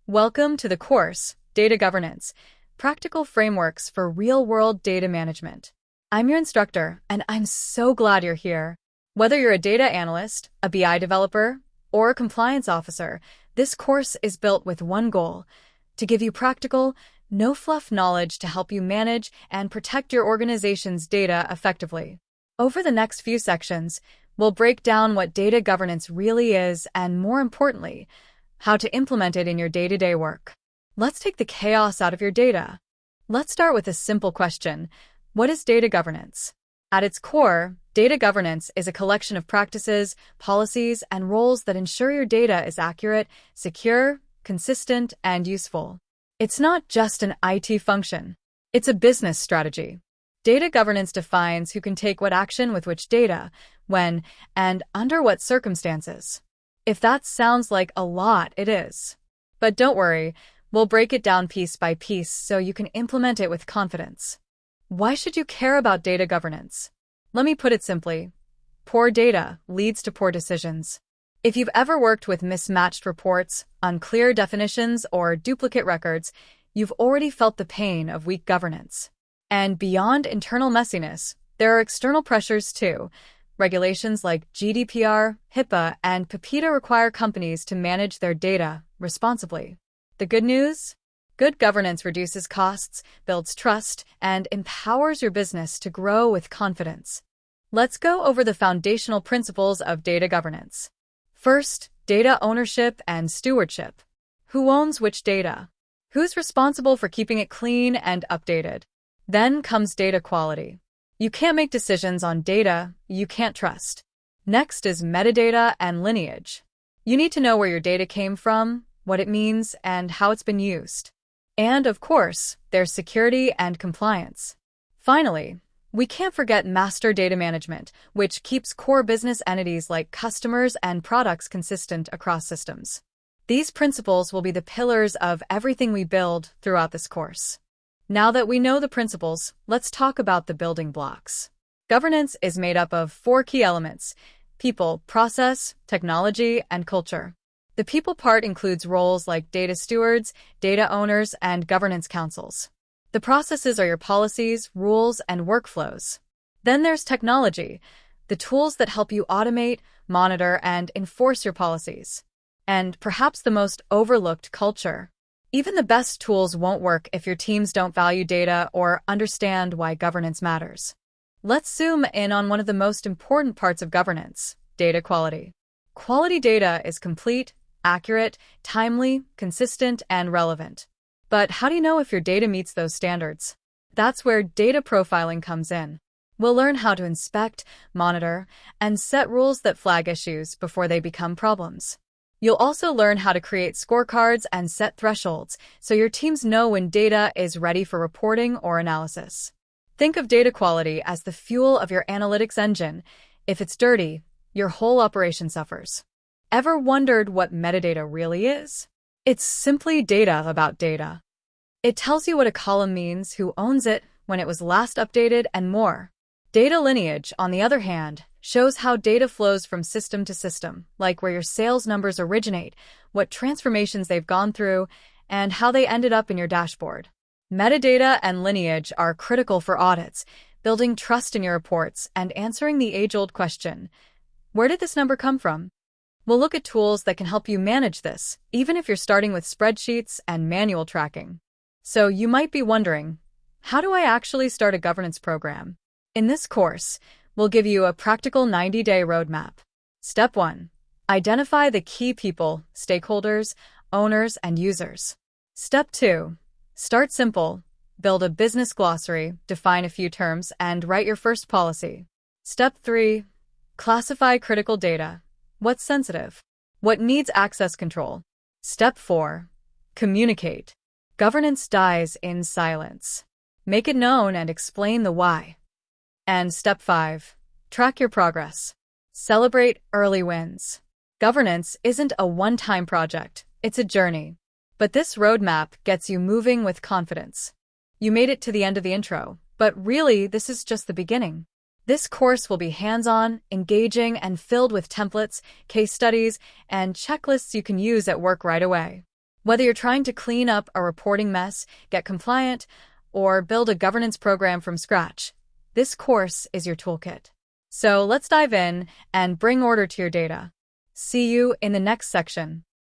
Welcome to the course, Data Governance, Practical Frameworks for Real-World Data Management. I'm your instructor, and I'm so glad you're here. Whether you're a data analyst, a BI developer, or a compliance officer, this course is built with one goal: to give you practical, no-fluff knowledge to help you manage and protect your organization's data effectively. Over the next few sections, we'll break down what data governance really is and, more importantly, how to implement it in your day-to-day work. Let's take the chaos out of your data. Let's start with a simple question. What is data governance? At its core, data governance is a collection of practices, policies, and roles that ensure your data is accurate, secure, consistent, and useful. It's not just an IT function. It's a business strategy. Data governance defines who can take what action with which data, when, and under what circumstances. If that sounds like a lot, it is. But don't worry, we'll break it down piece by piece so you can implement it with confidence. Why should you care about data governance? Let me put it simply. Poor data leads to poor decisions. If you've ever worked with mismatched reports, unclear definitions, or duplicate records, you've already felt the pain of weak governance. And beyond internal messiness, there are external pressures too. Regulations like GDPR, HIPAA, and PIPEDA require companies to manage their data responsibly. The good news? Good governance reduces costs, builds trust, and empowers your business to grow with confidence. Let's go over the foundational principles of data governance. First, data ownership and stewardship. Who owns which data? Who's responsible for keeping it clean and updated? Then comes data quality. You can't make decisions on data you can't trust. Next is metadata and lineage. You need to know where your data came from, what it means, and how it's been used. And, of course, there's security and compliance. Finally, we can't forget master data management, which keeps core business entities like customers and products consistent across systems. These principles will be the pillars of everything we build throughout this course. Now that we know the principles, let's talk about the building blocks. Governance is made up of 4 key elements: people, process, technology, and culture. The people part includes roles like data stewards, data owners, and governance councils. The processes are your policies, rules, and workflows. Then there's technology, the tools that help you automate, monitor, and enforce your policies. And perhaps the most overlooked, culture. Even the best tools won't work if your teams don't value data or understand why governance matters. Let's zoom in on one of the most important parts of governance: data quality. Quality data is complete, accurate, timely, consistent, and relevant. But how do you know if your data meets those standards? That's where data profiling comes in. We'll learn how to inspect, monitor, and set rules that flag issues before they become problems. You'll also learn how to create scorecards and set thresholds so your teams know when data is ready for reporting or analysis. Think of data quality as the fuel of your analytics engine. If it's dirty, your whole operation suffers. Ever wondered what metadata really is? It's simply data about data. It tells you what a column means, who owns it, when it was last updated, and more. Data lineage, on the other hand, shows how data flows from system to system, like where your sales numbers originate, what transformations they've gone through, and how they ended up in your dashboard. Metadata and lineage are critical for audits, building trust in your reports, and answering the age-old question: where did this number come from? We'll look at tools that can help you manage this, even if you're starting with spreadsheets and manual tracking. So you might be wondering, how do I actually start a governance program? In this course, we'll give you a practical 90-day roadmap. Step 1. Identify the key people, stakeholders, owners, and users. Step 2. Start simple. Build a business glossary, define a few terms, and write your first policy. Step 3. Classify critical data. What's sensitive? What needs access control? Step 4. Communicate. Governance dies in silence. Make it known and explain the why. And Step 5. Track your progress. Celebrate early wins. Governance isn't a one-time project, it's a journey. But this roadmap gets you moving with confidence. You made it to the end of the intro, but really this is just the beginning. This course will be hands-on, engaging, and filled with templates, case studies, and checklists you can use at work right away. Whether you're trying to clean up a reporting mess, get compliant, or build a governance program from scratch, this course is your toolkit. So let's dive in and bring order to your data. See you in the next section.